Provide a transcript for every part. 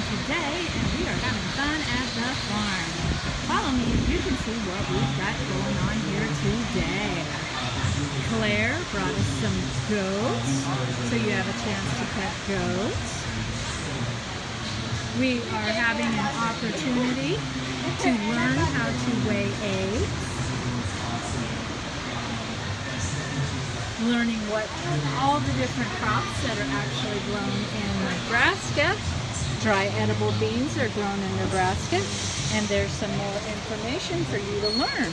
today, and we are having fun at the farm. Follow me and you can see what we've got going on here today. Claire brought us some goats, so you have a chance to pet goats. We are having an opportunity to learn how to weigh eggs. Learning what all the different crops that are actually grown in Nebraska. Dry edible beans are grown in Nebraska, and there's some more information for you to learn.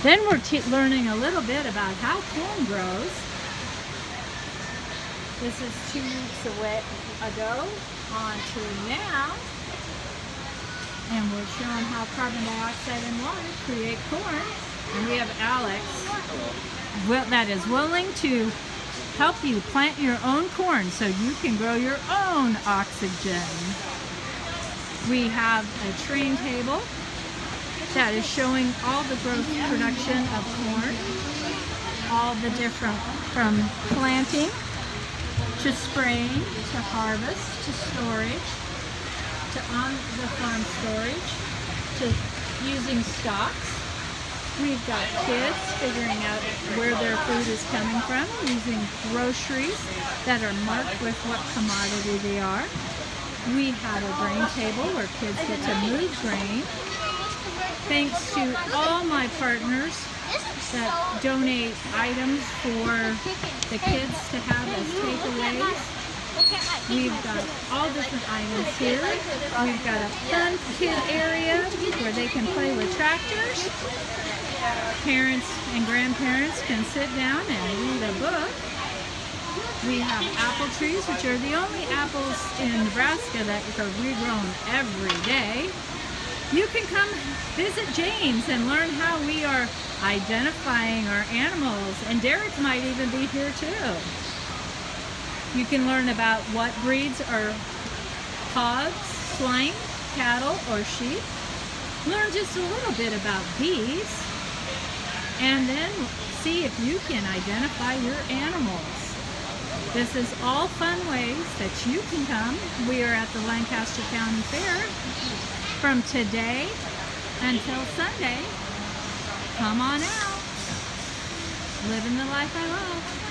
Then we're learning a little bit about how corn grows. This is 2 weeks ago on to now, and we're showing how carbon dioxide and water create corn. And we have Alex that is willing to help you plant your own corn so you can grow your own oxygen. We have a train table that is showing all the growth production of corn, all the different, from planting to spraying to harvest to storage to on the farm storage to using stocks. We've got kids figuring out where their food is coming from, using groceries that are marked with what commodity they are. We have a grain table where kids get to move grain. Thanks to all my partners that donate items for the kids to have as takeaways. We've got all different items here. We've got a fun kid area where they can play with tractors. Parents and grandparents can sit down and read a book. We have apple trees, which are the only apples in Nebraska that are regrown every day. You can come visit James and learn how we are identifying our animals, and Derek might even be here too. You can learn about what breeds are hogs, swine, cattle, or sheep. Learn just a little bit about bees. And then see if you can identify your animals. This is all fun ways that you can come. We are at the Lancaster County Fair from today until Sunday. Come on out. Living the life I love.